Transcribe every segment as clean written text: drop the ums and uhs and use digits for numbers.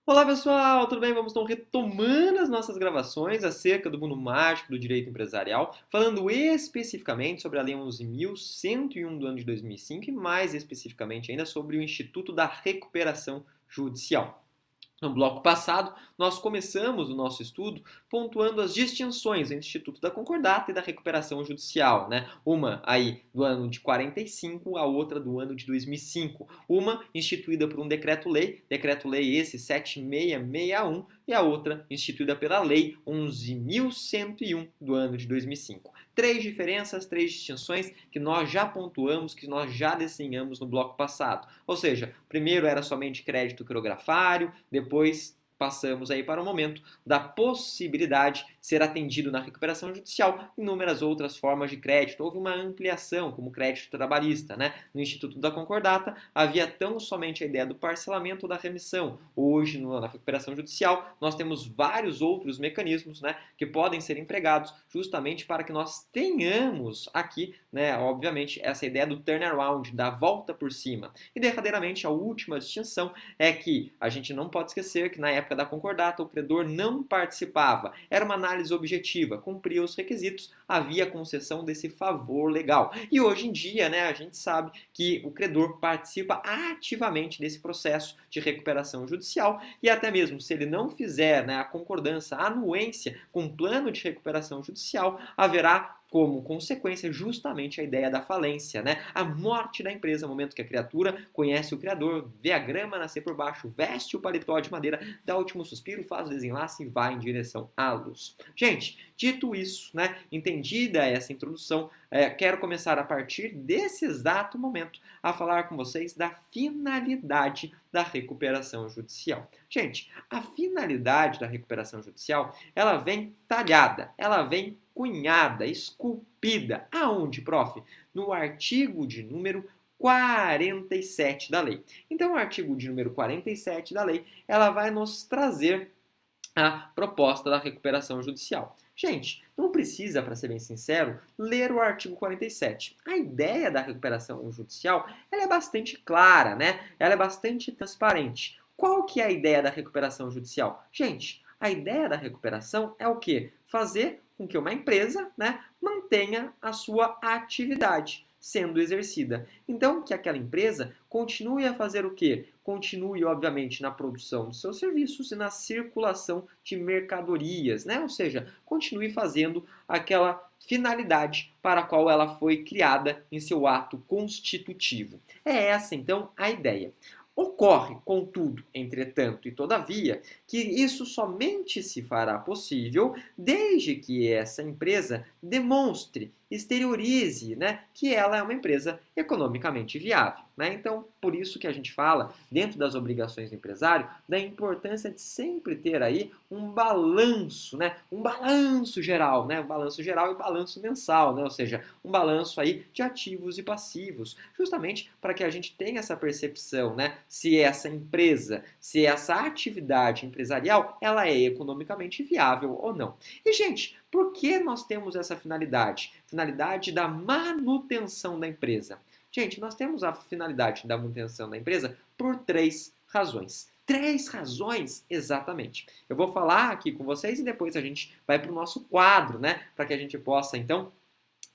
Olá pessoal, tudo bem? Vamos então retomando as nossas gravações acerca do mundo mágico do direito empresarial, falando especificamente sobre a Lei 11.101 do ano de 2005 e mais especificamente ainda sobre o Instituto da Recuperação Judicial. No bloco passado, nós começamos o nosso estudo pontuando as distinções entre o Instituto da Concordata e da Recuperação Judicial, né? Uma aí do ano de 45, a outra do ano de 2005. Uma instituída por um decreto-lei esse 7661, e a outra instituída pela Lei 11.101 do ano de 2005. Três diferenças, três distinções que nós já pontuamos, que nós já desenhamos no bloco passado. Ou seja, primeiro era somente crédito quirografário, depois passamos aí para o momento da possibilidade de ser atendido na recuperação judicial inúmeras outras formas de crédito. Houve uma ampliação, como crédito trabalhista, né? No Instituto da Concordata havia tão somente a ideia do parcelamento ou da remissão. Hoje, na recuperação judicial, nós temos vários outros mecanismos, né, que podem ser empregados justamente para que nós tenhamos aqui, né, obviamente, essa ideia do turnaround, da volta por cima. E derradeiramente, a última distinção é que a gente não pode esquecer que na época da concordata o credor não participava. Era uma análise objetiva, cumpria os requisitos, havia concessão desse favor legal. E hoje em dia, né, a gente sabe que o credor participa ativamente desse processo de recuperação judicial e até mesmo se ele não fizer, né, a concordância, a anuência com o plano de recuperação judicial, haverá como consequência justamente a ideia da falência, né? A morte da empresa, no momento que a criatura conhece o criador, vê a grama nascer por baixo, veste o paletó de madeira, dá o último suspiro, faz o desenlace e vai em direção à luz. Gente, dito isso, né, entendida essa introdução, quero começar a partir desse exato momento a falar com vocês da finalidade da recuperação judicial. Gente, a finalidade da recuperação judicial, ela vem talhada, ela vem cunhada, esculpida. Aonde, prof? No artigo de número 47 da lei. Então, o artigo de número 47 da lei, ela vai nos trazer a proposta da recuperação judicial. Gente, não precisa, para ser bem sincero, ler o artigo 47. A ideia da recuperação judicial, ela é bastante clara, né? Ela é bastante transparente. Qual que é a ideia da recuperação judicial? Gente, a ideia da recuperação é o quê? Fazer com que uma empresa, né, mantenha a sua atividade sendo exercida. Então, que aquela empresa continue a fazer o quê? Continue, obviamente, na produção dos seus serviços e na circulação de mercadorias, né? Ou seja, continue fazendo aquela finalidade para a qual ela foi criada em seu ato constitutivo. É essa, então, a ideia. Ocorre, contudo, entretanto e todavia, que isso somente se fará possível desde que essa empresa demonstre, exteriorize, né, que ela é uma empresa economicamente viável. Né? Então, por isso que a gente fala, dentro das obrigações do empresário, da importância de sempre ter aí um balanço, né? Um balanço geral, né? Um balanço geral e balanço mensal, né? Ou seja, um balanço aí de ativos e passivos, justamente para que a gente tenha essa percepção, né? Se essa empresa, se essa atividade empresarial, ela é economicamente viável ou não. E, gente, por que nós temos essa finalidade? Finalidade da manutenção da empresa. Gente, nós temos a finalidade da manutenção da empresa por três razões. Três razões, exatamente. Eu vou falar aqui com vocês e depois a gente vai para o nosso quadro, né? Para que a gente possa, então,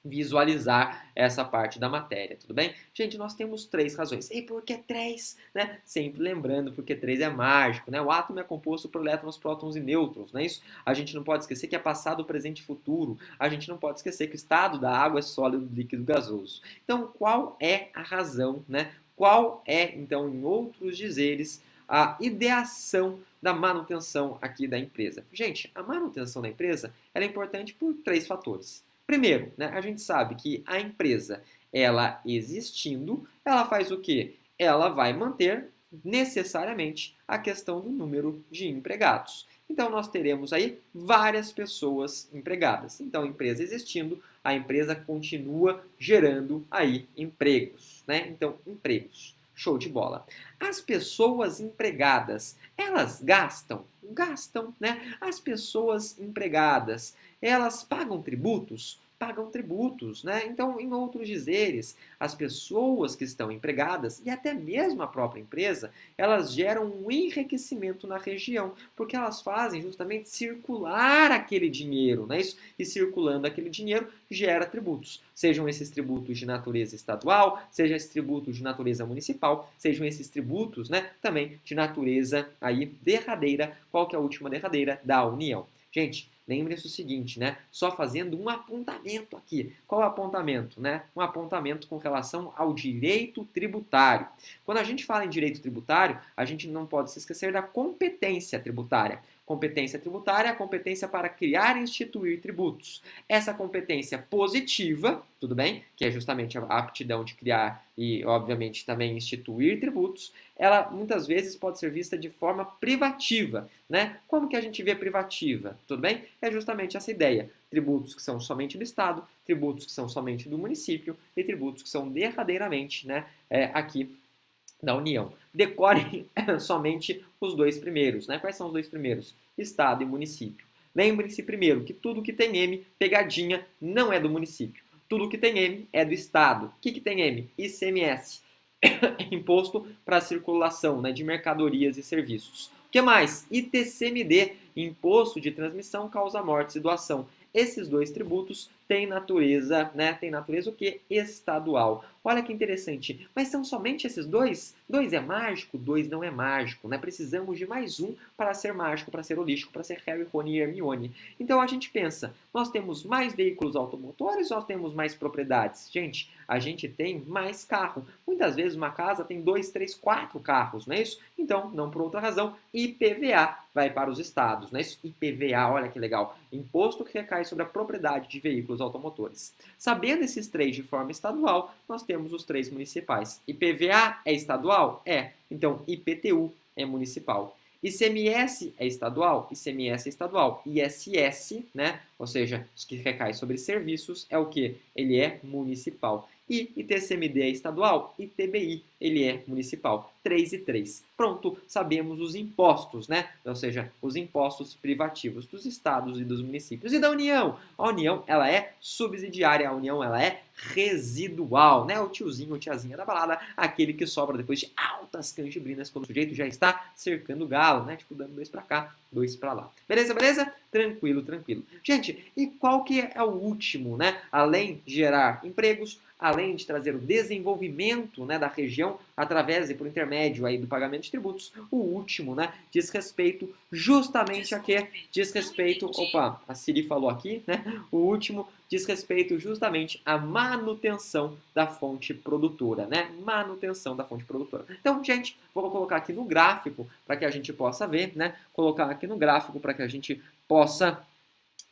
visualizar essa parte da matéria, tudo bem? Gente, nós temos três razões. E por que três? Né? Sempre lembrando, porque três é mágico, né? O átomo é composto por elétrons, prótons e nêutrons, não é isso? A gente não pode esquecer que é passado, presente e futuro. A gente não pode esquecer que o estado da água é sólido, líquido, gasoso. Então, qual é a razão, né? Qual é, então, em outros dizeres, a ideação da manutenção aqui da empresa? Gente, a manutenção da empresa ela é importante por três fatores. Primeiro, né, a gente sabe que a empresa, ela existindo, ela faz o quê? Ela vai manter necessariamente a questão do número de empregados. Então, nós teremos aí várias pessoas empregadas. Então, a empresa existindo, a empresa continua gerando aí empregos, né? Então, empregos. Show de bola. As pessoas empregadas, elas gastam? Gastam, né? As pessoas empregadas, elas pagam tributos? pagam tributos, né? Então, em outros dizeres, as pessoas que estão empregadas e até mesmo a própria empresa, elas geram um enriquecimento na região, porque elas fazem justamente circular aquele dinheiro, né? Isso, e circulando aquele dinheiro gera tributos. Sejam esses tributos de natureza estadual, sejam esses tributos de natureza municipal, sejam esses tributos, né, também de natureza aí derradeira. Qual que é a última derradeira? Da União. Gente, lembre-se o seguinte, né? Só fazendo um apontamento aqui. Qual é o apontamento, né? Um apontamento com relação ao direito tributário. Quando a gente fala em direito tributário, a gente não pode se esquecer da competência tributária. Competência tributária é a competência para criar e instituir tributos. Essa competência positiva, tudo bem? Que é justamente a aptidão de criar e, obviamente, também instituir tributos, ela muitas vezes pode ser vista de forma privativa, né? Como que a gente vê privativa? Tudo bem? É justamente essa ideia. Tributos que são somente do Estado, tributos que são somente do município e tributos que são derradeiramente, né, aqui da União. Decorem somente os dois primeiros, né? Quais são os dois primeiros? Estado e município. Lembre-se primeiro que tudo que tem M, pegadinha, não é do município. Tudo que tem M é do Estado. O que tem M? ICMS. Imposto para circulação, né, de mercadorias e serviços. O que mais? ITCMD, Imposto de Transmissão, Causa Mortes e Doação. Esses dois tributos têm natureza, né? Tem natureza o quê? Estadual. Olha que interessante. Mas são somente esses dois? Dois é mágico? Dois não é mágico, né? Precisamos de mais um para ser mágico, para ser holístico, para ser Harry, Rony e Hermione. Então a gente pensa, nós temos mais veículos automotores ou temos mais propriedades? Gente, a gente tem mais carro. Muitas vezes uma casa tem 2, 3, 4 carros, não é isso? Então, não por outra razão, IPVA vai para os estados, não é isso? IPVA, olha que legal. Imposto que recai sobre a propriedade de veículos automotores. Sabendo esses três de forma estadual, nós temos os três municipais. IPVA é estadual? É. Então, IPTU é municipal. ICMS é estadual? ICMS é estadual. ISS, né? Ou seja, os que recai sobre serviços, é o que? Ele é municipal. E ITCMD é estadual, ITBI ele é municipal. 3 e 3. Pronto, sabemos os impostos, né? Ou seja, os impostos privativos dos estados e dos municípios. E da União? A União, ela é subsidiária, a União, ela é residual, né? O tiozinho ou tiazinha da balada, aquele que sobra depois de altas canjibrinas quando o sujeito já está cercando o galo, né? Tipo, dando 2 pra cá, 2 pra lá. Beleza, beleza? Tranquilo, tranquilo. Gente, e qual que é o último, né? Além de gerar empregos, além de trazer o desenvolvimento, né, da região através e por intermédio aí do pagamento de tributos, o último, né, diz respeito justamente a quê? Diz respeito, opa, a Siri falou aqui, né? O último diz respeito justamente à manutenção da fonte produtora, né? Manutenção da fonte produtora. Então, gente, vou colocar aqui no gráfico para que a gente possa ver, né? Colocar aqui no gráfico para que a gente possa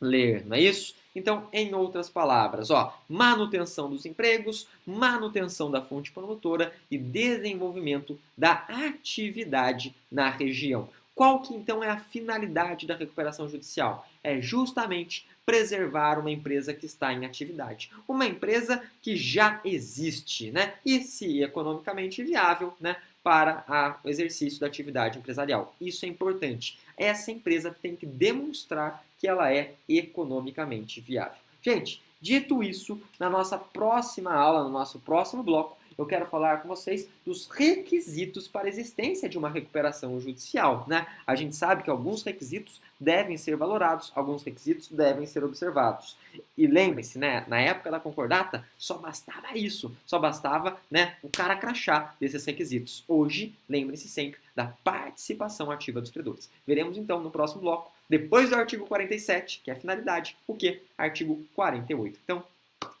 ler, não é isso? Então, em outras palavras, ó, manutenção dos empregos, manutenção da fonte produtora e desenvolvimento da atividade na região. Qual que então é a finalidade da recuperação judicial? É justamente preservar uma empresa que está em atividade, uma empresa que já existe, né? E se economicamente viável, né? Para o exercício da atividade empresarial. Isso é importante. Essa empresa tem que demonstrar que ela é economicamente viável. Gente, dito isso, na nossa próxima aula, no nosso próximo bloco, eu quero falar com vocês dos requisitos para a existência de uma recuperação judicial, né? A gente sabe que alguns requisitos devem ser valorados, alguns requisitos devem ser observados. E lembre-se, né, na época da concordata, só bastava isso, só bastava, né, o cara crachá desses requisitos. Hoje, lembre-se sempre da participação ativa dos credores. Veremos então no próximo bloco, depois do artigo 47, que é a finalidade, o que? Artigo 48. Então,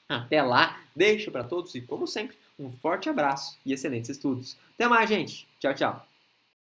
até lá, deixo para todos e, como sempre, um forte abraço e excelentes estudos. Até mais, gente. Tchau, tchau.